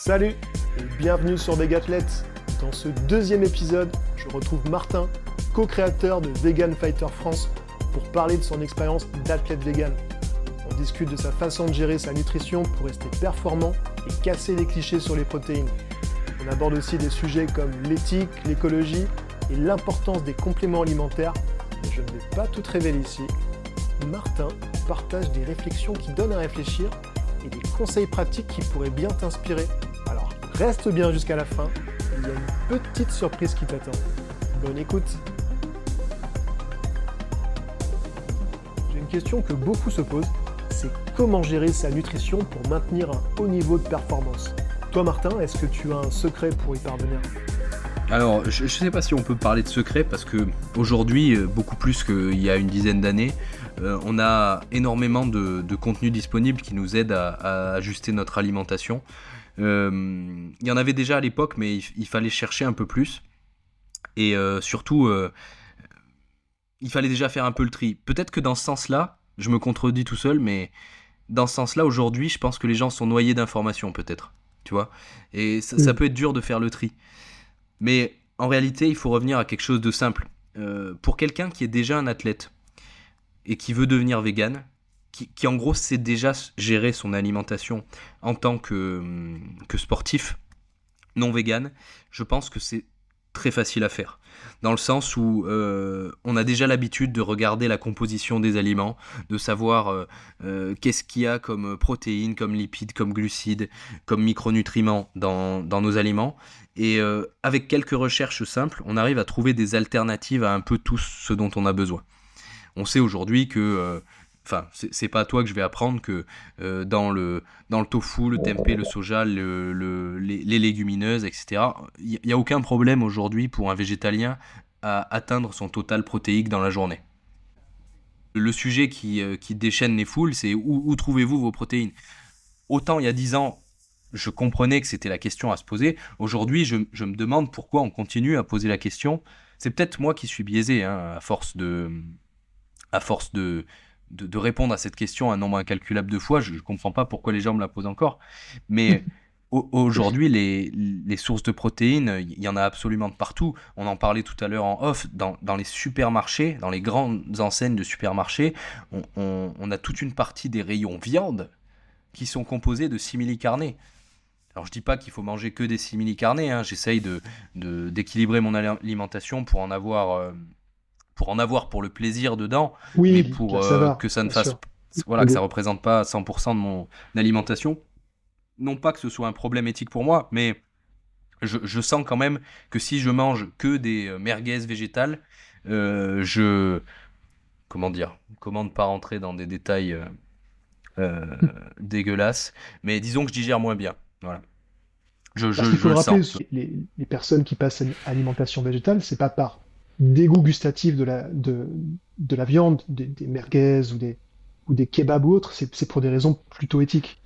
Salut et bienvenue sur Vegathlete. Dans ce deuxième épisode, je retrouve Martin, co-créateur de Vegan Fighter France, pour parler de son expérience d'athlète vegan. On discute de sa façon de gérer sa nutrition pour rester performant et casser les clichés sur les protéines. On aborde aussi des sujets comme l'éthique, l'écologie et l'importance des compléments alimentaires, mais je ne vais pas tout révéler ici. Martin partage des réflexions qui donnent à réfléchir et des conseils pratiques qui pourraient bien t'inspirer. Alors reste bien jusqu'à la fin, il y a une petite surprise qui t'attend. Bonne écoute. J'ai une question que beaucoup se posent, c'est comment gérer sa nutrition pour maintenir un haut niveau de performance. Toi Martin, est-ce que tu as un secret pour y parvenir ? Alors, je ne sais pas si on peut parler de secret parce que aujourd'hui, beaucoup plus qu'il y a une dizaine d'années, on a énormément de contenu disponible qui nous aide à ajuster notre alimentation. Il y en avait déjà à l'époque, mais il fallait chercher un peu plus. Et surtout, il fallait déjà faire un peu le tri. Peut-être que dans ce sens-là, je me contredis tout seul, mais dans ce sens-là, aujourd'hui, je pense que les gens sont noyés d'informations, peut-être. Tu vois ? Et ça peut être dur de faire le tri. Mais en réalité, il faut revenir à quelque chose de simple. Pour quelqu'un qui est déjà un athlète et qui veut devenir vegan, qui en gros sait déjà gérer son alimentation en tant que sportif non vegan, je pense que c'est très facile à faire. Dans le sens où on a déjà l'habitude de regarder la composition des aliments, de savoir qu'est-ce qu'il y a comme protéines, comme lipides, comme glucides, comme micronutriments dans nos aliments. Et avec quelques recherches simples, on arrive à trouver des alternatives à un peu tout ce dont on a besoin. On sait aujourd'hui que... c'est pas à toi que je vais apprendre que dans le tofu, le tempeh, le soja, les légumineuses, etc., il n'y a aucun problème aujourd'hui pour un végétalien à atteindre son total protéique dans la journée. Le sujet qui déchaîne les foules, c'est où trouvez-vous vos protéines ? Autant il y a 10 ans, je comprenais que c'était la question à se poser. Aujourd'hui, je me demande pourquoi on continue à poser la question. C'est peut-être moi qui suis biaisé, à force de répondre à cette question un nombre incalculable de fois. Je ne comprends pas pourquoi les gens me la posent encore. Mais aujourd'hui, les sources de protéines, il y en a absolument de partout. On en parlait tout à l'heure en off. Dans les supermarchés, dans les grandes enseignes de supermarchés, on a toute une partie des rayons viande qui sont composés de simili-carnés. Alors je dis pas qu'il faut manger que des simili-carnés. J'essaye d'équilibrer mon alimentation pour en avoir pour le plaisir dedans, Oui, mais pour que ça ne fasse, sûr. voilà, que ça représente pas 100% de mon alimentation. Non pas que ce soit un problème éthique pour moi, mais je sens quand même que si je mange que des merguez végétales, comment ne pas rentrer dans des détails dégueulasses, mais disons que je digère moins bien. Voilà. Parce qu'il faut Je le le rappeler, sens. les personnes qui passent à une alimentation végétale, c'est pas par dégoût gustatif de la viande, des merguez ou des kebabs ou autres, c'est pour des raisons plutôt éthiques.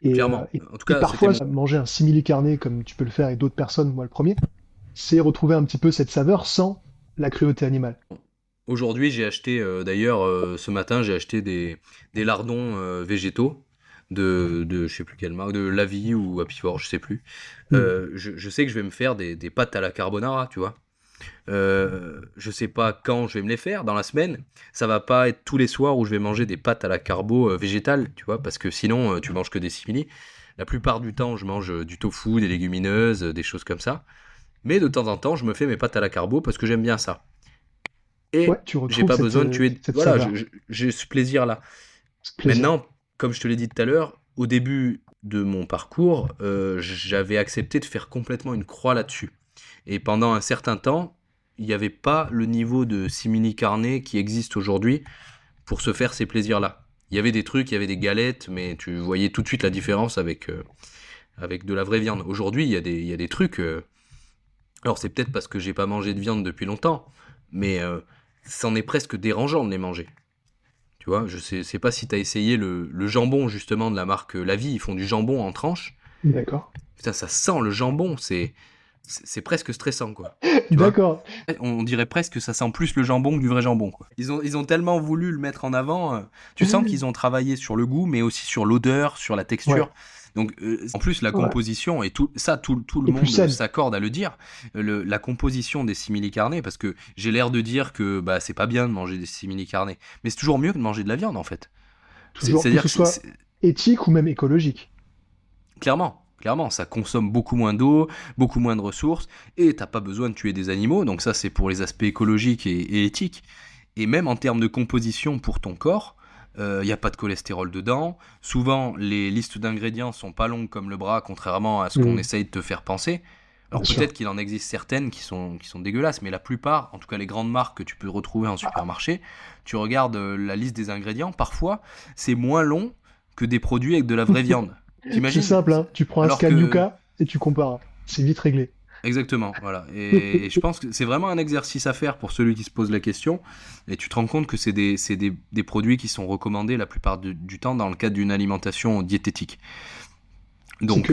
Clairement. En tout Et cas, c'était parfois, mon... manger un simili carné comme tu peux le faire avec d'autres personnes, moi le premier, c'est retrouver un petit peu cette saveur sans la cruauté animale. Aujourd'hui, j'ai acheté, ce matin, j'ai acheté des lardons végétaux je sais plus quelle marque, de La Vie ou Happy Forge, je sais plus. Je sais que je vais me faire des pâtes à la carbonara, tu vois. Je sais pas quand je vais me les faire, dans la semaine. Ça va pas être tous les soirs où je vais manger des pâtes à la carbo végétales, tu vois, parce que sinon, tu manges que des simili. La plupart du temps, je mange du tofu, des légumineuses, des choses comme ça. Mais de temps en temps, je me fais mes pâtes à la carbo parce que j'aime bien ça. Ouais, Et tu j'ai retrouves pas besoin de tuer. cette Voilà, saveur, j'ai ce plaisir-là. ce plaisir. Maintenant, comme je te l'ai dit tout à l'heure, au début de mon parcours, j'avais accepté de faire complètement une croix là-dessus. Et pendant un certain temps, il n'y avait pas le niveau de simili carné qui existe aujourd'hui pour se faire ces plaisirs-là. Il y avait des trucs, il y avait des galettes, mais tu voyais tout de suite la différence avec de la vraie viande. Aujourd'hui, il y a des trucs. Alors c'est peut-être parce que j'ai pas mangé de viande depuis longtemps, mais c'en est presque dérangeant de les manger. Tu vois, je sais pas si t'as essayé le jambon justement de la marque La Vie, ils font du jambon en tranches. D'accord. Putain, ça sent le jambon, c'est presque stressant quoi. Tu vois, D'accord. on dirait presque que ça sent plus le jambon que du vrai jambon quoi. Ils ont tellement voulu le mettre en avant, tu sens qu'ils ont travaillé sur le goût, mais aussi sur l'odeur, sur la Ouais. texture. Donc, en plus, la composition, et tout le monde s'accorde à le dire, la composition des simili-carnés, parce que j'ai l'air de dire que c'est pas bien de manger des simili-carnés, mais c'est toujours mieux que de manger de la viande, en fait. Toujours, que ce soit éthique ou même écologique. Clairement, ça consomme beaucoup moins d'eau, beaucoup moins de ressources, et t'as pas besoin de tuer des animaux, donc ça c'est pour les aspects écologiques et éthiques. Et même en termes de composition pour ton corps, il n'y a pas de cholestérol dedans. Souvent, les listes d'ingrédients sont pas longues comme le bras, contrairement à ce qu'on essaye de te faire penser. Alors bien peut-être qu'il en existe certaines qui sont dégueulasses, mais la plupart, en tout cas les grandes marques que tu peux retrouver en supermarché, tu regardes la liste des ingrédients, parfois c'est moins long que des produits avec de la vraie viande. C'est simple, hein. Tu prends un scan Yuka et tu compares. C'est vite réglé. Exactement, voilà. Et je pense que c'est vraiment un exercice à faire pour celui qui se pose la question. Et tu te rends compte que c'est des produits qui sont recommandés la plupart du temps dans le cadre d'une alimentation diététique. Donc,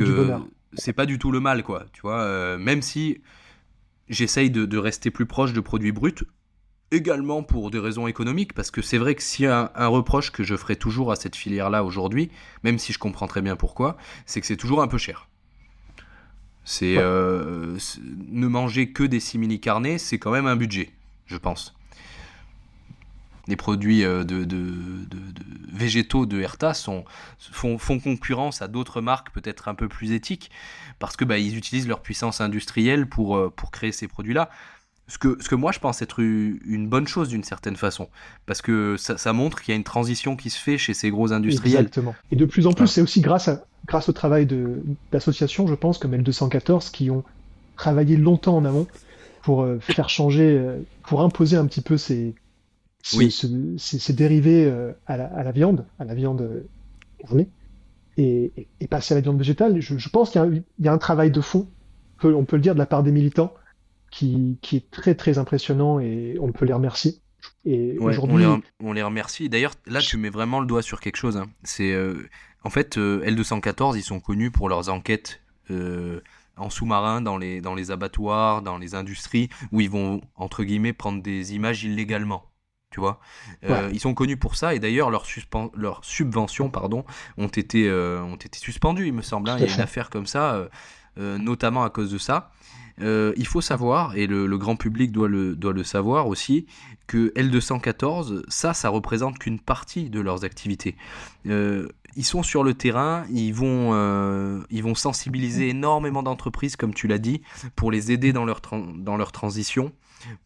c'est pas du tout le mal, quoi. Tu vois, même si j'essaye de rester plus proche de produits bruts, également pour des raisons économiques, parce que c'est vrai que s'il y a un reproche que je ferai toujours à cette filière-là aujourd'hui, même si je comprends très bien pourquoi, c'est que c'est toujours un peu cher. Ne manger que des simili-carnés, c'est quand même un budget, je pense. Les produits végétaux de Herta font concurrence à d'autres marques peut-être un peu plus éthiques, parce que ils utilisent leur puissance industrielle pour créer ces produits-là. Ce que moi je pense être une bonne chose d'une certaine façon, parce que ça montre qu'il y a une transition qui se fait chez ces gros industriels. Exactement. Et de plus en plus, c'est aussi grâce au travail d'associations, je pense, comme L214, qui ont travaillé longtemps en amont pour faire changer, pour imposer un petit peu ces dérivés à la viande carnée, et passer à la viande végétale. Je pense qu'il y a un travail de fond, on peut le dire, de la part des militants, qui est très très impressionnant, et on peut les remercier. Et aujourd'hui, on les remercie. D'ailleurs, là, tu mets vraiment le doigt sur quelque chose. Hein. C'est en fait L214, ils sont connus pour leurs enquêtes en sous-marin dans les abattoirs, dans les industries, où ils vont entre guillemets prendre des images illégalement. Tu vois, ils sont connus pour ça, et d'ailleurs leurs subventions ont été suspendues, il me semble. Il y a une affaire comme ça, notamment à cause de ça. Il faut savoir, et le grand public doit le savoir aussi, que L214, ça représente qu'une partie de leurs activités. Ils sont sur le terrain, ils vont sensibiliser énormément d'entreprises, comme tu l'as dit, pour les aider dans leur transition,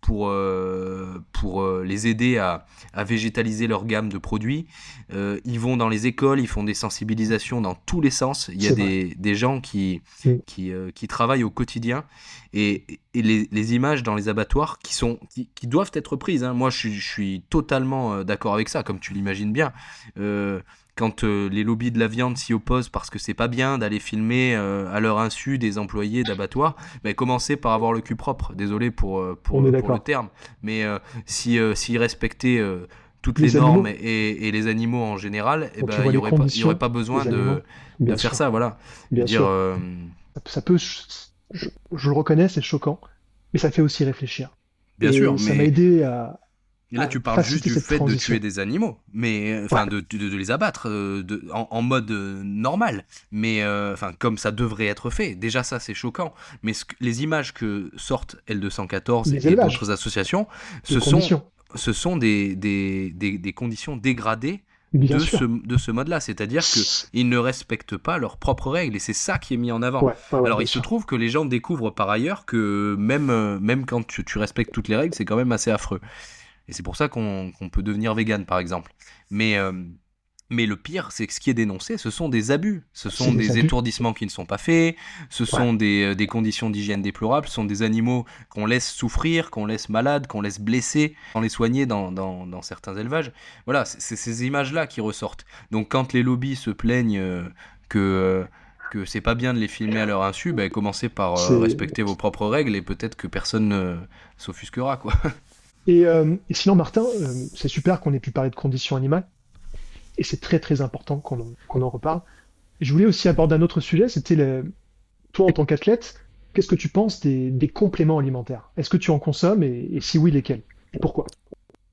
pour les aider à végétaliser leur gamme de produits. Ils vont dans les écoles, ils font des sensibilisations dans tous les sens. Il y a des gens qui travaillent au quotidien, et les images dans les abattoirs qui doivent être prises. Hein. Moi, je suis totalement d'accord avec ça, comme tu l'imagines bien. Quand les lobbies de la viande s'y opposent parce que c'est pas bien d'aller filmer à leur insu des employés d'abattoirs, commencez par avoir le cul propre. Désolé pour le terme, mais s'ils respectaient toutes les normes et les animaux en général, il n'y aurait pas besoin de faire ça. Voilà. Bien sûr. Ça peut, je le reconnais, c'est choquant, mais ça fait aussi réfléchir. Bien sûr, ça m'a aidé à... Et là, tu parles juste du fait de tuer des animaux, mais de les abattre en mode normal, mais comme ça devrait être fait. Déjà, ça, c'est choquant. Mais les images que sortent L214 et d'autres associations, ce sont des conditions dégradées de ce mode-là. C'est-à-dire qu'ils ne respectent pas leurs propres règles, et c'est ça qui est mis en avant. Alors, il se trouve que les gens découvrent par ailleurs que même quand tu respectes toutes les règles, c'est quand même assez affreux. Et c'est pour ça qu'on peut devenir vegan, par exemple. Mais le pire, c'est que ce qui est dénoncé, ce sont des abus. Ce sont des étourdissements qui ne sont pas faits, ce sont des conditions d'hygiène déplorables, ce sont des animaux qu'on laisse souffrir, qu'on laisse malades, qu'on laisse blesser, sans les soigner dans certains élevages. Voilà, c'est ces images-là qui ressortent. Donc quand les lobbies se plaignent que c'est pas bien de les filmer à leur insu, commencez par respecter vos propres règles, et peut-être que personne ne s'offusquera, quoi. Et sinon, Martin, c'est super qu'on ait pu parler de conditions animales, et c'est très très important qu'on en reparle. Je voulais aussi aborder un autre sujet, c'était toi en tant qu'athlète, qu'est-ce que tu penses des compléments alimentaires? Est-ce que tu en consommes, et si oui, lesquels? Et pourquoi?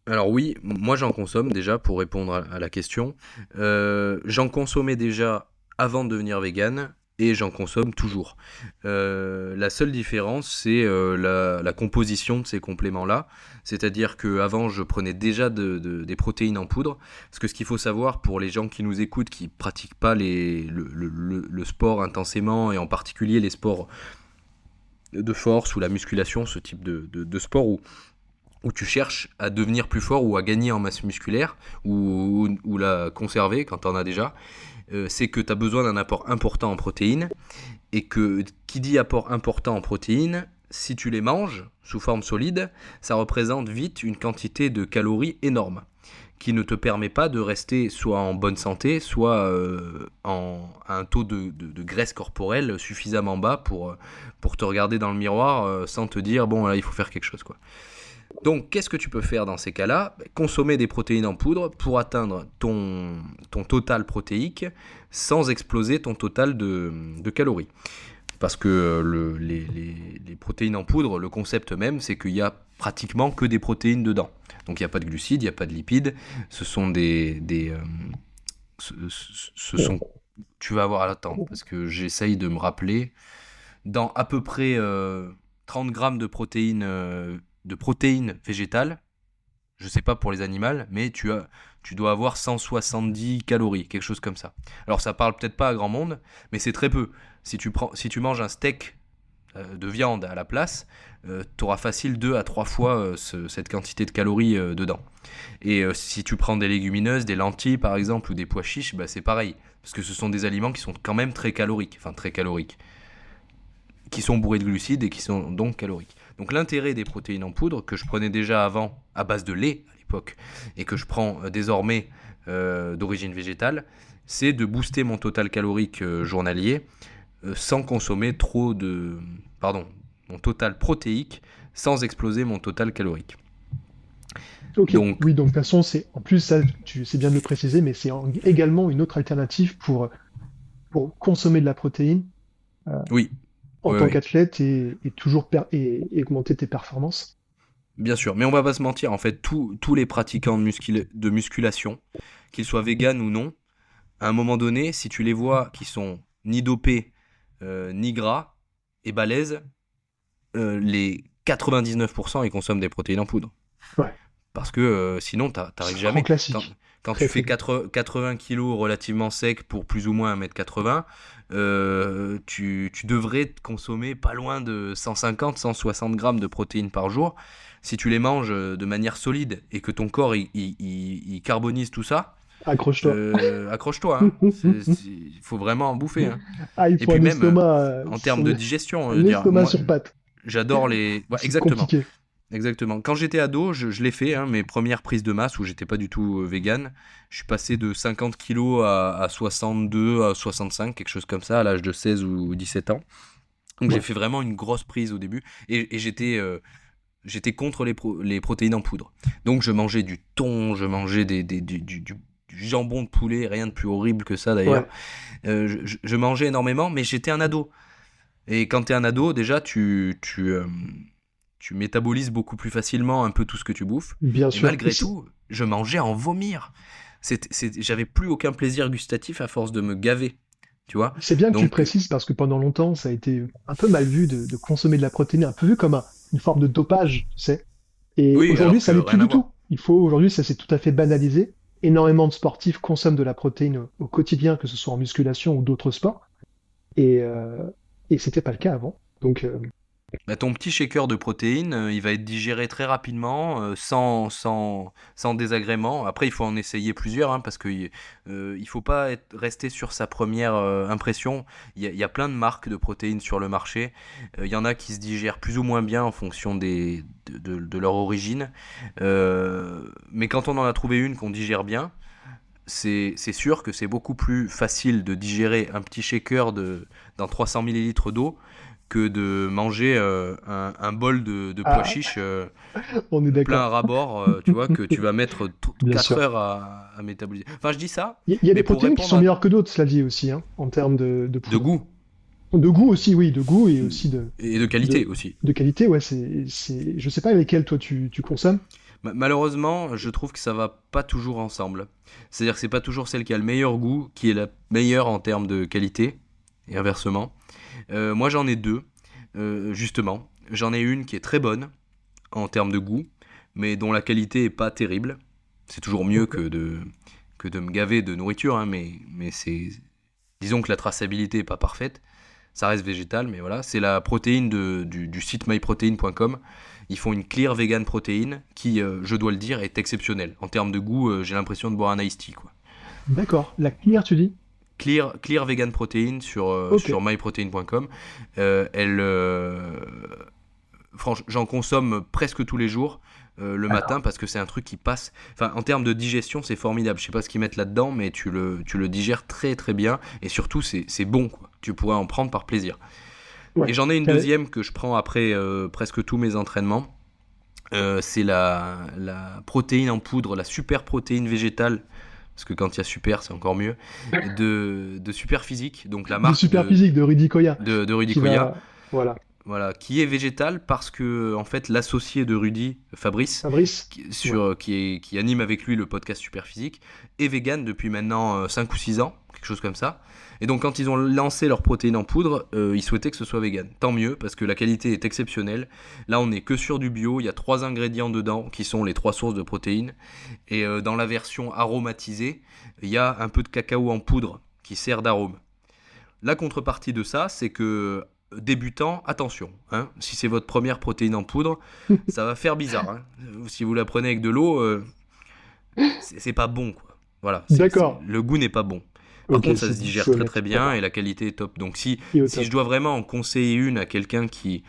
Alors oui, moi j'en consomme déjà, pour répondre à la question. J'en consommais déjà avant de devenir vegan et j'en consomme toujours. La seule différence, c'est la composition de ces compléments-là. C'est-à-dire qu'avant, je prenais déjà des protéines en poudre. Parce que ce qu'il faut savoir pour les gens qui nous écoutent, qui ne pratiquent pas le sport intensément, et en particulier les sports de force ou la musculation, ce type de sport où tu cherches à devenir plus fort ou à gagner en masse musculaire ou la conserver quand tu en as déjà, c'est que tu as besoin d'un apport important en protéines et que qui dit apport important en protéines, si tu les manges sous forme solide, ça représente vite une quantité de calories énorme qui ne te permet pas de rester soit en bonne santé, soit à un taux de graisse corporelle suffisamment bas pour te regarder dans le miroir sans te dire bon là il faut faire quelque chose quoi. Donc, qu'est-ce que tu peux faire dans ces cas-là ? Consommer des protéines en poudre pour atteindre ton total protéique sans exploser ton total de calories. Parce que les protéines en poudre, le concept même, c'est qu'il n'y a pratiquement que des protéines dedans. Donc, il n'y a pas de glucides, il n'y a pas de lipides. Ce sont tu vas avoir l'attente, parce que j'essaye de me rappeler. Dans à peu près 30 grammes de protéines végétales, je sais pas pour les animaux, mais tu dois avoir 170 calories, quelque chose comme ça. Alors ça parle peut-être pas à grand monde, mais c'est très peu. Si tu manges un steak de viande à la place, tu auras facile 2 à 3 fois cette quantité de calories dedans. Et si tu prends des légumineuses, des lentilles par exemple, ou des pois chiches, bah, c'est pareil, parce que ce sont des aliments qui sont quand même très caloriques, qui sont bourrés de glucides et qui sont donc caloriques. Donc l'intérêt des protéines en poudre, que je prenais déjà avant à base de lait à l'époque, et que je prends désormais d'origine végétale, c'est de booster mon total calorique journalier sans consommer mon total protéique, sans exploser mon total calorique. Ok, donc, oui, donc de toute façon, en plus, ça, c'est bien de le préciser, mais c'est également une autre alternative pour consommer de la protéine. Oui. En tant qu'athlète et toujours et augmenter tes performances. Bien sûr, mais on va pas se mentir, en fait, tous les pratiquants de musculation, qu'ils soient véganes ou non, à un moment donné, si tu les vois qui sont ni dopés, ni gras, et balèzes, les 99% ils consomment des protéines en poudre. Ouais. Parce que sinon, t'arrives jamais. Quand tu fais 80 kilos relativement sec pour plus ou moins 1m80, tu devrais consommer pas loin de 150-160 grammes de protéines par jour. Si tu les manges de manière solide et que ton corps il carbonise tout ça, accroche-toi. Accroche-toi. Il faut vraiment en bouffer. Hein. Ah, il faut et puis même estomac, en termes de digestion. L'estomac sur pattes. J'adore les... Ouais, exactement. Compliqué. Exactement. Quand j'étais ado, je l'ai fait, mes premières prises de masse où j'étais pas du tout vegan. Je suis passé de 50 kilos à 62, à 65, quelque chose comme ça, à l'âge de 16 ou 17 ans. Donc j'ai fait vraiment une grosse prise au début et j'étais contre les protéines en poudre. Donc je mangeais du thon, je mangeais du jambon de poulet, rien de plus horrible que ça d'ailleurs. Ouais. Je mangeais énormément, mais j'étais un ado. Et quand t'es un ado, déjà, tu métabolises beaucoup plus facilement un peu tout ce que tu bouffes. Bien sûr. Malgré tout, je mangeais à en vomir. J'avais plus aucun plaisir gustatif à force de me gaver. Tu vois ? C'est bien que tu le précises parce que pendant longtemps, ça a été un peu mal vu de consommer de la protéine, un peu vu comme une forme de dopage, tu sais. Et oui, aujourd'hui, ça n'est plus du tout. Aujourd'hui, ça s'est tout à fait banalisé. Énormément de sportifs consomment de la protéine au quotidien, que ce soit en musculation ou d'autres sports. Et c'était pas le cas avant. Donc ton petit shaker de protéines, il va être digéré très rapidement, sans désagrément. Après, il faut en essayer plusieurs, parce qu'il ne faut pas rester sur sa première impression. Il y a plein de marques de protéines sur le marché. Il y en a qui se digèrent plus ou moins bien en fonction de leur origine. Mais quand on en a trouvé une qu'on digère bien, c'est sûr que c'est beaucoup plus facile de digérer un petit shaker dans 300 ml d'eau que de manger un bol de pois chiches on est plein à ras-bord, tu vois, que tu vas mettre 4 heures à métaboliser. Enfin, je dis ça. Il y a des protéines qui sont meilleures que d'autres, cela dit aussi, en termes de goût. De goût aussi, oui, de goût et aussi et de qualité aussi. De qualité, ouais. Je sais pas lesquelles toi tu consommes. Malheureusement, je trouve que ça va pas toujours ensemble. C'est-à-dire que c'est pas toujours celle qui a le meilleur goût qui est la meilleure en termes de qualité, et inversement. Moi, j'en ai deux, justement. J'en ai une qui est très bonne en termes de goût, mais dont la qualité est pas terrible. C'est toujours mieux que de me gaver de nourriture, hein, mais c'est... Disons que la traçabilité est pas parfaite. Ça reste végétal, mais voilà. C'est la protéine du site myprotein.com. Ils font une clear vegan protéine qui, je dois le dire, est exceptionnelle. En termes de goût, j'ai l'impression de boire un iced tea, quoi. D'accord. La clear, tu dis? Clear vegan protéine sur myprotein.com. Franchement, j'en consomme presque tous les jours le matin parce que c'est un truc qui passe. Enfin, en termes de digestion, c'est formidable. Je sais pas ce qu'ils mettent là-dedans, mais tu le digères très très bien et surtout c'est bon, quoi. Tu pourrais en prendre par plaisir. Ouais. Et j'en ai une deuxième que je prends après presque tous mes entraînements. C'est la protéine en poudre, la super protéine végétale. Parce que quand il y a super, c'est encore mieux. De Super Physique, donc la marque de Super Physique de Rudy Koya. De Rudy Koya. Voilà. Qui est végétal parce que en fait l'associé de Rudy, Fabrice qui anime avec lui le podcast Super Physique, est vegan depuis maintenant 5 ou 6 ans, quelque chose comme ça. Et donc quand ils ont lancé leur protéine en poudre, ils souhaitaient que ce soit vegan. Tant mieux, parce que la qualité est exceptionnelle. Là, on n'est que sur du bio, il y a 3 ingrédients dedans, qui sont les 3 sources de protéines. Et dans la version aromatisée, il y a un peu de cacao en poudre, qui sert d'arôme. La contrepartie de ça, c'est que débutant, attention, hein, si c'est votre première protéine en poudre, ça va faire bizarre. Hein. Si vous la prenez avec de l'eau, c'est pas bon, quoi. Voilà, d'accord. Le goût n'est pas bon. Par contre, ça se digère très très bien et la qualité est top. Donc si je dois vraiment en conseiller une à quelqu'un qui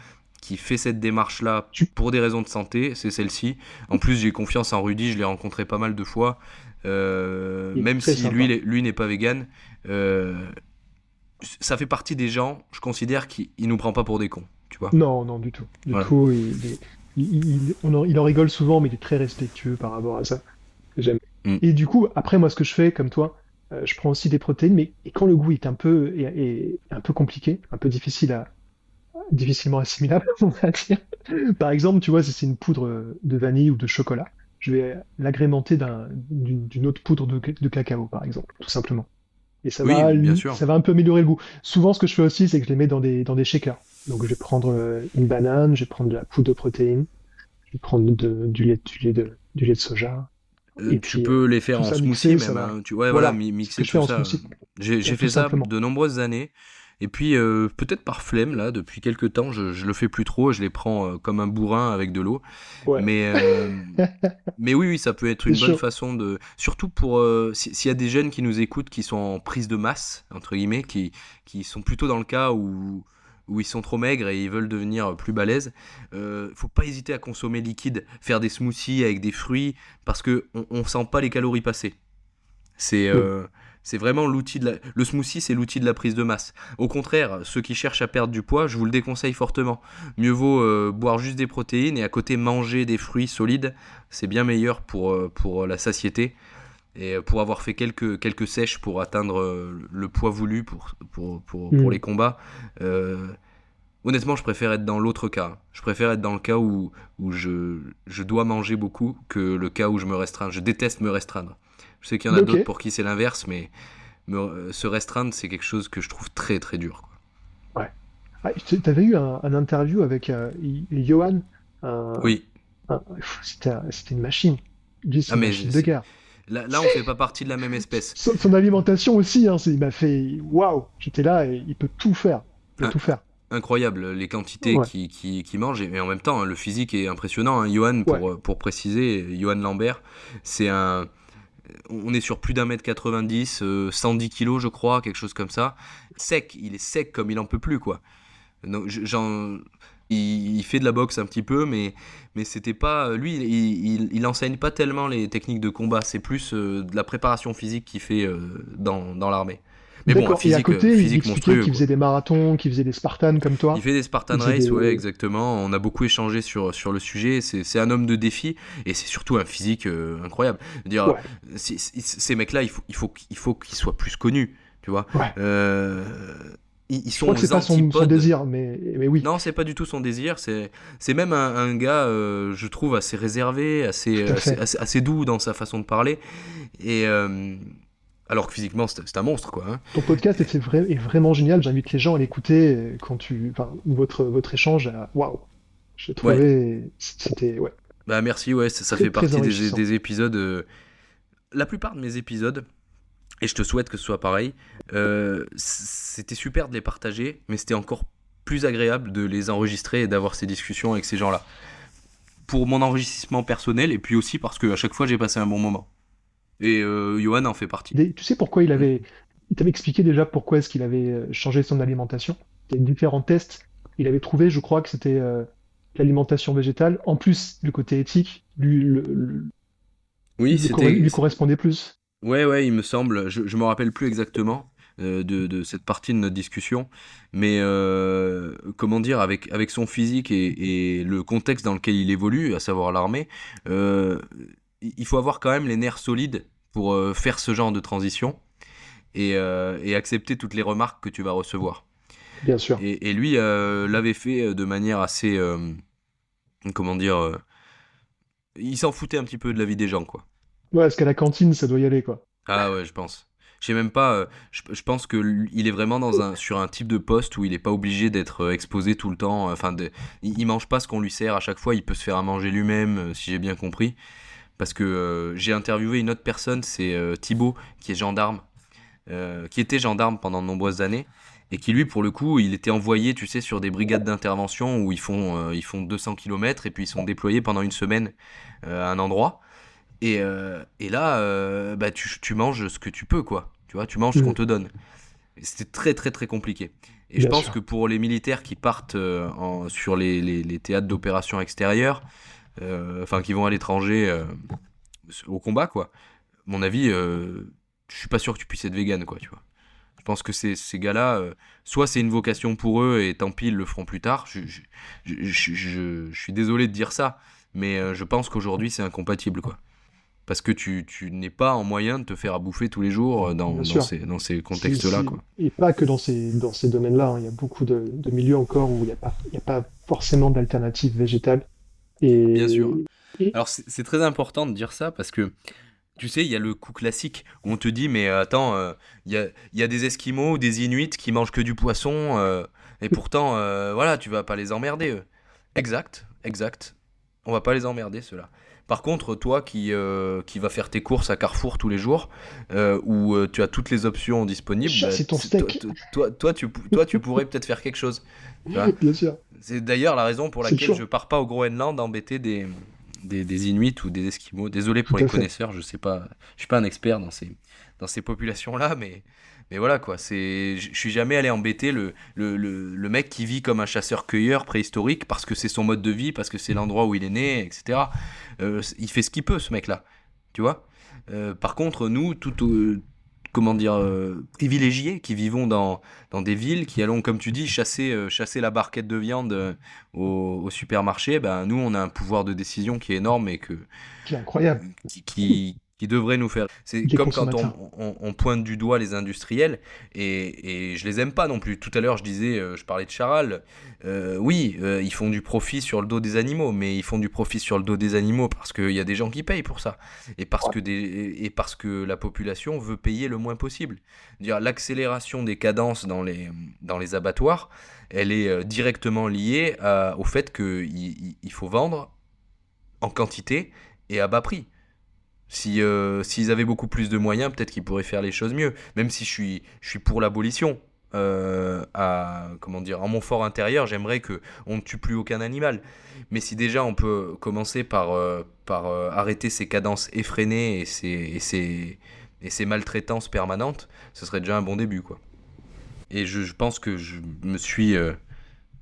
fait cette démarche-là pour des raisons de santé, c'est celle-ci. En plus, j'ai confiance en Rudy, je l'ai rencontré pas mal de fois. Même si lui n'est pas vegan, ça fait partie des gens, je considère qu'il nous prend pas pour des cons, tu vois. Non, du tout. Du coup, il en rigole souvent, mais il est très respectueux par rapport à ça. J'aime. Et du coup, après, moi, ce que je fais, comme toi, je prends aussi des protéines, mais quand le goût est un peu compliqué, un peu difficilement assimilable, on va dire. Par exemple, tu vois, si c'est une poudre de vanille ou de chocolat, je vais l'agrémenter d'une autre poudre de cacao, par exemple, tout simplement. Et ça va un peu améliorer le goût. Souvent, ce que je fais aussi, c'est que je les mets dans des shakers. Donc, je vais prendre une banane, je vais prendre de la poudre de protéines, je vais prendre du lait de soja. Et tu peux les faire en smoothie même. Hein. Mixer tout ça. J'ai fait ça de nombreuses années. Et puis, peut-être par flemme, là, depuis quelques temps, je le fais plus trop. Je les prends comme un bourrin avec de l'eau. Ouais. Mais oui, ça peut être une bonne façon de... Surtout pour... s'il y a des jeunes qui nous écoutent, qui sont en prise de masse, entre guillemets, qui sont plutôt dans le cas où ils sont trop maigres et ils veulent devenir plus balèzes, faut pas hésiter à consommer liquide, faire des smoothies avec des fruits, parce qu'on sent pas les calories passer. C'est vraiment l'outil le smoothie, c'est l'outil de la prise de masse. Au contraire, ceux qui cherchent à perdre du poids, je vous le déconseille fortement. Mieux vaut boire juste des protéines et à côté manger des fruits solides, c'est bien meilleur pour la satiété et pour avoir fait quelques sèches pour atteindre le poids voulu pour les combats. Honnêtement, je préfère être dans l'autre cas. Je préfère être dans le cas où je dois manger beaucoup que le cas où je me restreins. Je déteste me restreindre. Je sais qu'il y en a d'autres pour qui c'est l'inverse, mais se restreindre, c'est quelque chose que je trouve très très dur, quoi. Ouais. Ah, tu avais eu un interview avec Johan. Oui. C'était une machine. Une machine de guerre. Là, on fait pas partie de la même espèce. Son alimentation aussi, hein, il m'a fait waouh. J'étais là et il peut tout faire. Incroyable les quantités qu'il mange et en même temps le physique est impressionnant. Hein. Johan, pour préciser, Johan Lambert, on est sur plus d'1m90, 110 kg je crois, quelque chose comme ça. Sec, il est sec comme il en peut plus, quoi. Donc, il fait de la boxe un petit peu, mais c'était pas... Lui, il enseigne pas tellement les techniques de combat, c'est plus de la préparation physique qu'il fait dans l'armée. Mais bon, et à côté, physique il monstrueux. Qu'il faisait des marathons, qu'il faisait des Spartans comme toi. Il fait des Spartan Race, exactement. On a beaucoup échangé sur le sujet. C'est un homme de défi et c'est surtout un physique incroyable. Ces mecs-là, il faut qu'ils soient plus connus, tu vois. Ouais. ils Je sont crois que c'est aux pas son antipodes. désir, mais oui, Non, c'est pas du tout son désir. C'est même un gars, je trouve, assez réservé, tout à fait. assez doux dans sa façon de parler. Et alors que physiquement, c'est un monstre, quoi. Hein. Ton podcast est vraiment génial. J'invite les gens à l'écouter enfin, votre échange. Waouh, j'ai Ouais. trouvé, c'était ouais, Bah merci. Ouais, ça très fait très partie enrichissant. des épisodes. La plupart de mes épisodes, et je te souhaite que ce soit pareil. C'était super de les partager, mais c'était encore plus agréable de les enregistrer et d'avoir ces discussions avec ces gens-là. Pour mon enrichissement personnel et puis aussi parce que à chaque fois j'ai passé un bon moment. Et Johan en fait partie. Tu sais pourquoi Mm. il t'avait expliqué déjà pourquoi est-ce qu'il avait changé son alimentation. Il y a différents tests. Il avait trouvé, je crois que c'était l'alimentation végétale, en plus du côté éthique, Oui, c'était. lui correspondait plus. Ouais, ouais, il me semble. Je me rappelle plus exactement de cette partie de notre discussion. Mais comment dire, avec son physique et le contexte dans lequel il évolue, à savoir l'armée, euh, il faut avoir quand même les nerfs solides pour faire ce genre de transition et accepter toutes les remarques que tu vas recevoir. Bien sûr. Et lui l'avait fait de manière assez, comment dire, il s'en foutait un petit peu de la vie des gens, quoi. Ouais, parce qu'à la cantine, ça doit y aller, quoi. Ah ouais, je pense. Je sais même pas, je pense que il est vraiment sur un type de poste où il est pas obligé d'être exposé tout le temps. Enfin, il mange pas ce qu'on lui sert à chaque fois, il peut se faire à manger lui-même, si j'ai bien compris. Parce que j'ai interviewé une autre personne, c'est Thibaut, qui est gendarme, qui était gendarme pendant de nombreuses années, et qui lui, pour le coup, il était envoyé, tu sais, sur des brigades d'intervention où ils font 200 kilomètres et puis ils sont déployés pendant une semaine à un endroit. Et là, bah, tu manges ce que tu peux, quoi. Tu vois, tu manges ce qu'on Mm, te donne. Et c'était très, très, très compliqué. Et je bien pense que sûr. pour les militaires qui partent sur les théâtres d'opérations extérieures, enfin, qui vont à l'étranger au combat, quoi, à mon avis, je suis pas sûr que tu puisses être vegan, quoi, tu vois. Je pense que ces gars-là, soit c'est une vocation pour eux et tant pis, ils le feront plus tard. Je suis désolé de dire ça, mais je pense qu'aujourd'hui, c'est incompatible, quoi. Parce que tu n'es pas en moyen de te faire à bouffer tous les jours Bien sûr. dans ces contextes-là, quoi. Et pas que dans ces domaines-là, hein. Il y a beaucoup de milieux encore où il y a pas forcément d'alternative végétale. Bien sûr. Et, et Alors c'est très important de dire ça parce que tu sais, il y a le coup classique où on te dit mais attends, il y a des Esquimaux ou des Inuits qui mangent que du poisson et pourtant voilà, tu vas pas les emmerder eux. Exact, exact. On va pas les emmerder ceux-là. Par contre, toi qui vas faire tes courses à Carrefour tous les jours, où tu as toutes les options disponibles, bah, chasser ton steak, toi, tu pourrais peut-être faire quelque chose. Tu vois. bien sûr. C'est d'ailleurs la raison pour C'est laquelle je toujours pars pas au Groenland embêter des Inuits ou des Esquimaux. Désolé pour tout les à fait. connaisseurs, je sais pas, je suis pas un expert dans ces populations-là, mais voilà quoi. Je suis jamais allé embêter le mec qui vit comme un chasseur-cueilleur préhistorique parce que c'est son mode de vie, parce que c'est l'endroit où il est né, etc. Il fait ce qu'il peut, ce mec-là. Tu vois. Par contre, nous, comment dire, privilégiés qui vivons dans des villes, qui allons, comme tu dis, chasser la barquette de viande au supermarché, ben, nous, on a un pouvoir de décision qui est énorme et Qui est incroyable. qui devrait nous faire. C'est Les comme quand consommateurs. on pointe du doigt les industriels et je les aime pas non plus. Tout à l'heure, je disais, je parlais de Charal. Oui, ils font du profit sur le dos des animaux, mais ils font du profit sur le dos des animaux parce qu'il y a des gens qui payent pour ça et parce que la population veut payer le moins possible. Dire l'accélération des cadences dans les abattoirs, elle est directement liée au fait qu'il faut vendre en quantité et à bas prix. Si, s'ils avaient beaucoup plus de moyens, peut-être qu'ils pourraient faire les choses mieux. Même si je suis pour l'abolition. Comment dire, en mon fort intérieur, j'aimerais que on ne tue plus aucun animal. Mais si déjà on peut commencer par arrêter ces cadences effrénées et ces maltraitances permanentes, ce serait déjà un bon début, quoi. Et je pense que je me suis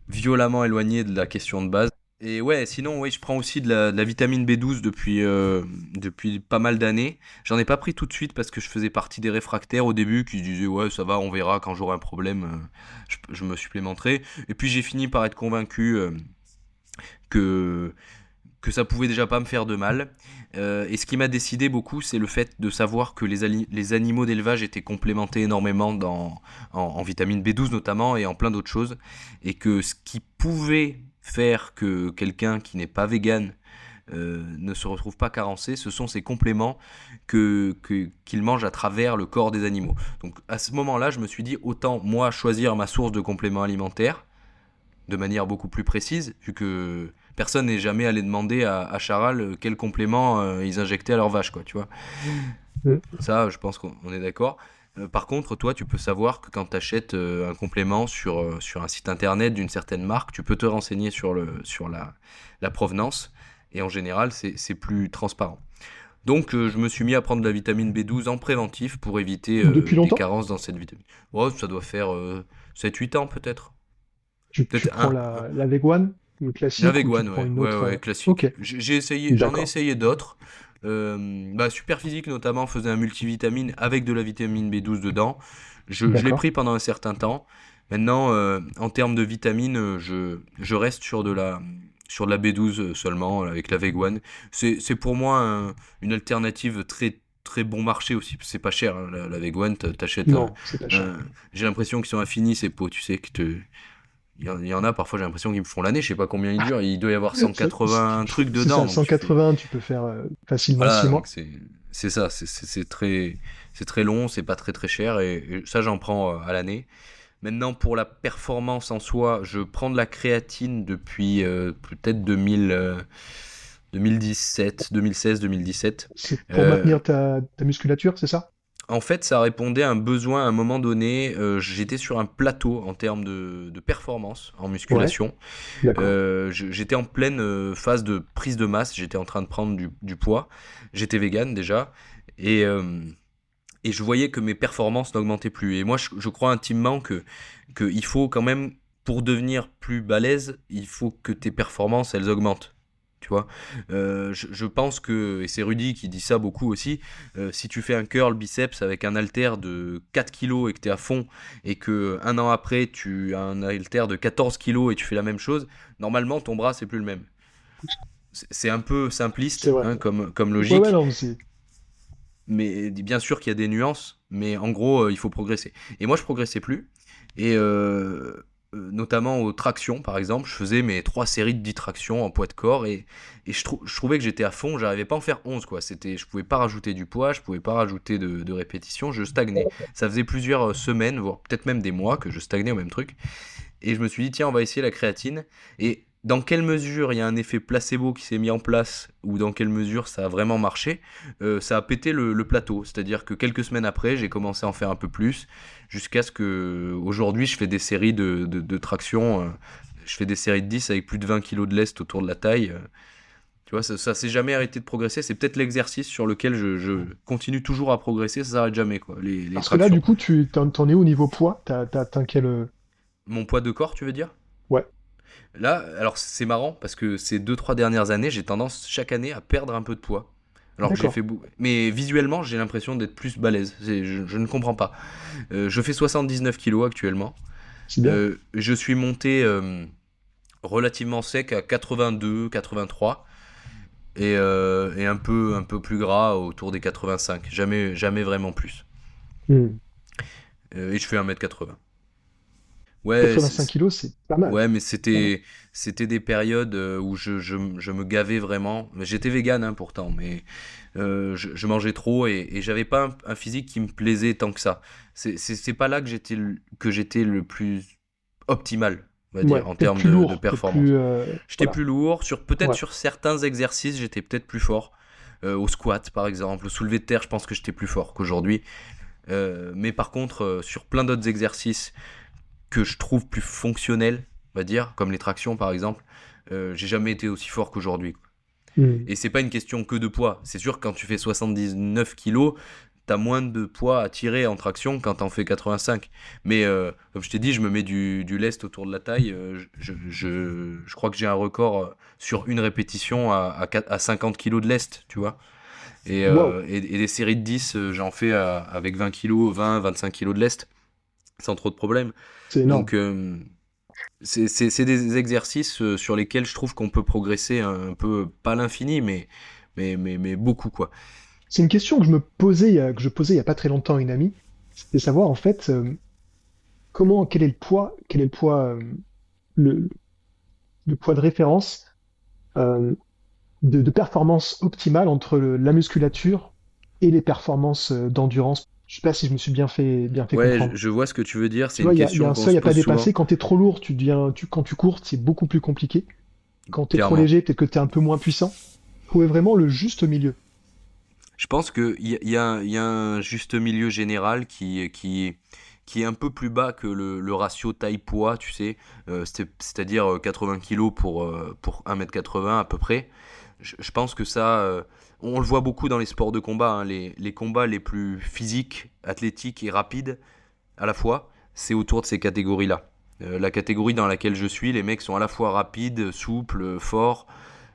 violemment éloigné de la question de base. Et ouais, sinon, oui, je prends aussi de la vitamine B12 depuis pas mal d'années. J'en ai pas pris tout de suite parce que je faisais partie des réfractaires au début qui disaient ouais, ça va, on verra quand j'aurai un problème, je me supplémenterai. Et puis j'ai fini par être convaincu que que ça pouvait déjà pas me faire de mal. Et ce qui m'a décidé beaucoup, c'est le fait de savoir que les animaux d'élevage étaient complémentés énormément en vitamine B12 notamment et en plein d'autres choses. Et que ce qui pouvait faire que quelqu'un qui n'est pas vegan ne se retrouve pas carencé, ce sont ces compléments qu'il mange à travers le corps des animaux. Donc à ce moment-là, je me suis dit, autant moi choisir ma source de compléments alimentaires de manière beaucoup plus précise, vu que personne n'est jamais allé demander à Charal quels compléments ils injectaient à leur vache, quoi, tu vois. Ça, je pense qu'on est d'accord. Par contre, toi, tu peux savoir que quand tu achètes un complément sur un site internet d'une certaine marque, tu peux te renseigner sur la provenance, et en général, c'est plus transparent. Donc, je me suis mis à prendre de la vitamine B12 en préventif pour éviter Depuis des longtemps? carences dans cette vitamine. Ouais, ça doit faire 7-8 ans peut-être. Tu Peut-être prends la Vegan, le La classique, ou tu Vegan, prends ouais, une ouais, autre? ouais, classique. Ok, J'en ai d'accord. essayé d'autres. Superphysique notamment faisait un multivitamine avec de la vitamine B12 dedans. Je l'ai D'accord. pris pendant un certain temps. Maintenant, en termes de vitamines, je reste sur de la B12 seulement avec la Vegan. C'est pour moi une alternative très très bon marché aussi. C'est pas cher, hein, la Vegan. T'achètes Non, c'est pas cher. j'ai l'impression qu'ils sont infinis ces pots, tu sais il y en a parfois, j'ai l'impression qu'ils me font l'année, je sais pas combien ils durent, il doit y avoir C'est 180 trucs c'est dedans, ça, donc tu fais. 180, tu peux faire facilement Voilà, 6 donc mois. c'est ça, c'est très long, c'est pas très très cher, et ça j'en prends à l'année. Maintenant, pour la performance en soi, je prends de la créatine depuis peut-être 2017, 2016, 2017. C'est pour Euh, maintenir ta musculature, c'est ça? En fait, ça répondait à un besoin à un moment donné. J'étais sur un plateau en termes de performance en Ouais, musculation. d'accord. J'étais en pleine phase de prise de masse, j'étais en train de prendre du poids. J'étais vegan déjà. Et je voyais que mes performances n'augmentaient plus. Et moi, je crois intimement que il faut quand même, pour devenir plus balèze, il faut que tes performances, elles augmentent. Tu vois, je pense que, et c'est Rudy qui dit ça beaucoup aussi, si tu fais un curl biceps avec un haltère de 4 kilos et que tu es à fond, et que un an après tu as un haltère de 14 kilos et tu fais la même chose, normalement ton bras c'est plus le même. C'est un peu C'est simpliste, vrai. hein, comme Ouais, ouais, logique, non, c'est. mais bien sûr qu'il y a des nuances, mais en gros, il faut progresser. Et moi, je progressais plus. Et notamment aux tractions, par exemple, je faisais mes 3 séries de 10 tractions en poids de corps et je trouvais que j'étais à fond, j'arrivais pas à en faire 11, quoi. Je pouvais pas rajouter du poids, je pouvais pas rajouter de répétitions, je stagnais. Ça faisait plusieurs semaines, voire peut-être même des mois que je stagnais au même truc. Et je me suis dit, tiens, on va essayer la créatine. Et dans quelle mesure il y a un effet placebo qui s'est mis en place, ou dans quelle mesure ça a vraiment marché, ça a pété le plateau. C'est-à-dire que quelques semaines après, j'ai commencé à en faire un peu plus, jusqu'à ce que aujourd'hui je fais des séries de traction. Je fais des séries de 10 avec plus de 20 kilos de lest autour de la taille. Tu vois, ça s'est jamais arrêté de progresser. C'est peut-être l'exercice sur lequel je continue toujours à progresser, ça s'arrête jamais, quoi, les Parce que là, du tractions. coup, t'en es au niveau poids? T'as atteint quel. Mon poids de corps, tu veux dire? Ouais, Là, alors c'est marrant parce que ces 2-3 dernières années, j'ai tendance chaque année à perdre un peu de poids. Alors que j'ai d'accord. fait mais visuellement, j'ai l'impression d'être plus balèze. Je ne comprends pas. Je fais 79 kilos actuellement. C'est bien. Je suis monté relativement sec à 82, 83 et un peu plus gras autour des 85. Jamais, jamais vraiment plus. Hmm. Et je fais 1m80. Ouais, 85 kilos, c'est pas mal. ouais, mais Pas mal. c'était des périodes où je me gavais vraiment. Mais j'étais vegan hein, pourtant, mais je mangeais trop et j'avais pas un physique qui me plaisait tant que ça. C'est pas là que j'étais le plus optimal, on va Ouais, dire, en peut-être termes plus de lourd, peut-être performance. plus. J'étais Voilà. plus lourd, peut-être Ouais. sur certains exercices, j'étais peut-être plus fort. Au squat, par exemple, au soulevé de terre, je pense que j'étais plus fort qu'aujourd'hui. Mais par contre, sur plein d'autres exercices que je trouve plus fonctionnels, on va dire, comme les tractions par exemple, j'ai jamais été aussi fort qu'aujourd'hui. Hmm. Et c'est pas une question que de poids. C'est sûr que quand tu fais 79 kilos, t'as moins de poids à tirer en traction quand t'en fais 85. Mais comme je t'ai dit, je me mets du lest autour de la taille. Je crois que j'ai un record sur une répétition à 50 kilos de lest, tu vois. Waouh, Et des séries de 10, j'en fais avec 20 kilos, 20, 25 kilos de lest, sans trop de problèmes. c'est énorme. Donc, C'est des exercices sur lesquels je trouve qu'on peut progresser un peu, pas à l'infini, mais beaucoup, quoi. C'est une question que je posais il y a pas très longtemps à une amie. C'était savoir en fait quel est le poids, le, le poids de référence euh, de performance optimale entre la musculature et les performances d'endurance. Je sais pas si je me suis bien fait Ouais, comprendre. je vois ce que tu veux dire, Tu c'est vois, une il y a question un qu'on seuil se à pas pose souvent, dépasser. Quand tu es trop lourd, quand tu cours, c'est beaucoup plus compliqué. Quand tu es trop clairement. léger, peut-être que tu es un peu moins puissant. Trouver vraiment le juste milieu. Je pense qu'il y a un juste milieu général qui est un peu plus bas que le ratio taille-poids, tu sais, c'est-à-dire 80 kilos pour 1m80 à peu près. Je pense que ça, on le voit beaucoup dans les sports de combat, hein, les combats les plus physiques, athlétiques et rapides à la fois, c'est autour de ces catégories-là. La catégorie dans laquelle je suis, les mecs sont à la fois rapides, souples, forts,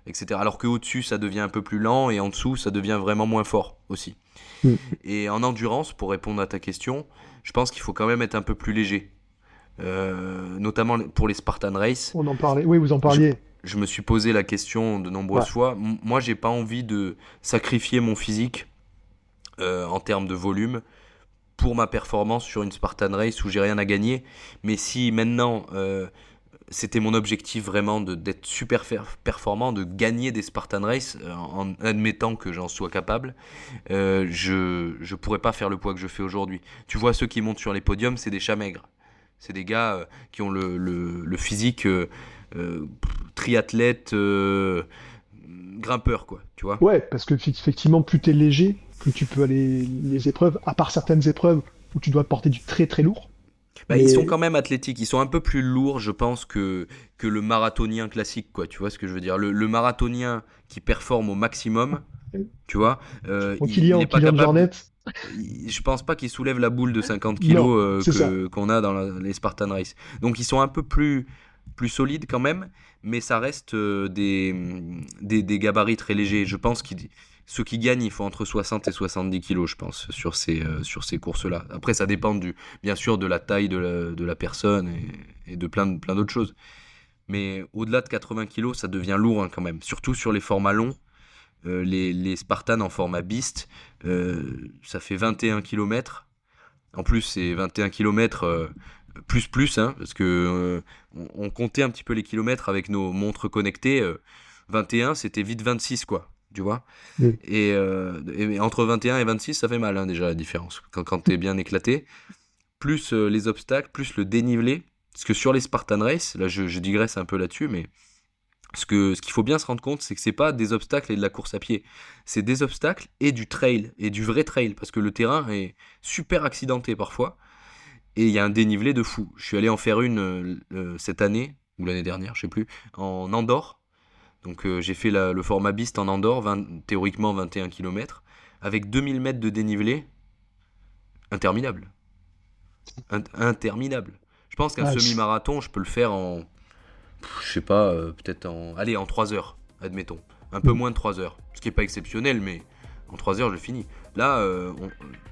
etc. Alors qu'au-dessus, ça devient un peu plus lent et en dessous, ça devient vraiment moins fort aussi. Mm. Et en endurance, pour répondre à ta question, je pense qu'il faut quand même être un peu plus léger. Notamment pour les Spartan Race. On en parlait. Oui, vous en Je, parliez. je me suis posé la question de Ouais. nombreuses fois. Moi, j'ai pas envie de sacrifier mon physique en termes de volume pour ma performance sur une Spartan Race où j'ai rien à gagner. Mais si maintenant c'était mon objectif vraiment d'être super performant, de gagner des Spartan Race en admettant que j'en sois capable, je pourrais pas faire le poids que je fais aujourd'hui. Tu vois, ceux qui montent sur les podiums, c'est des chats maigres. C'est des gars qui ont le physique triathlète, grimpeur, quoi, tu vois. Ouais, parce que effectivement, plus t'es léger, plus tu peux aller les épreuves, à part certaines épreuves où tu dois porter du très très lourd. Bah, ils sont Mais quand même athlétiques, ils sont un peu plus lourds, je pense, que le marathonien classique, quoi. Tu vois ce que je veux dire? Le marathonien qui performe au maximum, tu vois, bon, il est pas Kylian capable Jornet, je pense pas qu'il soulève la boule de 50 non, kilos c'est ça. qu'on a dans les Spartan Race. Donc ils sont un peu plus solides quand même, mais ça reste des gabarits très légers. Je pense que ceux qui gagnent, il faut entre 60 et 70 kilos, je pense, sur ces courses-là. Après, ça dépend bien sûr de la taille de la personne et de plein d'autres choses. Mais au-delà de 80 kilos, ça devient lourd hein, quand même. Surtout sur les formats longs. Les Spartans en format Beast, ça fait 21 km. En plus, c'est 21 km plus, hein, parce que on comptait un petit peu les kilomètres avec nos montres connectées. 21, c'était vite 26, quoi. Tu vois Mm. et entre 21 et 26, ça fait mal hein, déjà la différence. Quand t'es bien éclaté. Plus les obstacles, plus le dénivelé. Parce que sur les Spartan Race, là je digresse un peu là-dessus, mais ce qu'il faut bien se rendre compte, c'est que c'est pas des obstacles et de la course à pied. C'est des obstacles et du trail, et du vrai trail, parce que le terrain est super accidenté parfois, et il y a un dénivelé de fou. Je suis allé en faire une cette année, ou l'année dernière, je sais plus, en Andorre. Donc j'ai fait le format Beast en Andorre, théoriquement 21 km, avec 2000 mètres de dénivelé, interminable. Interminable. Je pense qu'un Ah, semi-marathon, je peux le faire en je sais pas, peut-être allez, en 3 heures, admettons. Un peu mm. moins de 3 heures. Ce qui est pas exceptionnel, mais en 3 heures, je finis. Là,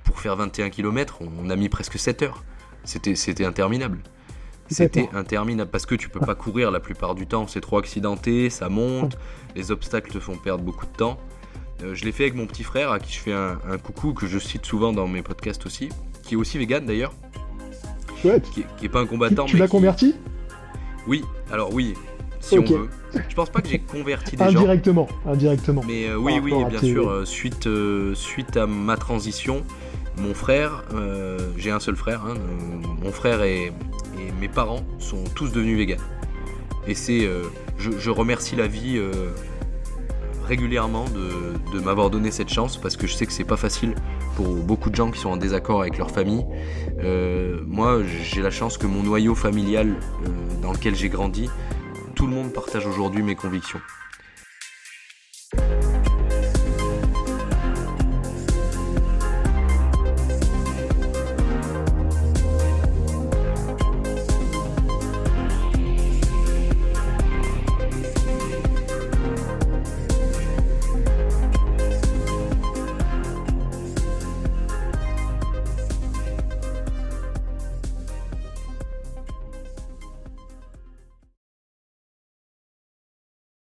pour faire 21 km, on a mis presque 7 heures. C'était interminable. C'était D'accord. interminable parce que tu peux Ah, pas courir la plupart du temps. C'est trop accidenté, ça monte, les obstacles te font perdre beaucoup de temps. Je l'ai fait avec mon petit frère, à qui je fais un coucou, que je cite souvent dans mes podcasts aussi, qui est aussi vegan d'ailleurs, chouette. qui est pas un combattant, Tu mais l'as qui, converti? oui, alors oui, si Ok. on veut. Je pense pas que j'ai converti des gens, Indirectement. Indirectement. mais Par oui, rapport à bien tes... sûr, suite à ma transition, mon frère, j'ai un seul frère, hein, mon frère et mes parents sont tous devenus véganes. Et je remercie la vie régulièrement de m'avoir donné cette chance parce que je sais que c'est pas facile pour beaucoup de gens qui sont en désaccord avec leur famille. Moi, j'ai la chance que mon noyau familial dans lequel j'ai grandi, tout le monde partage aujourd'hui mes convictions.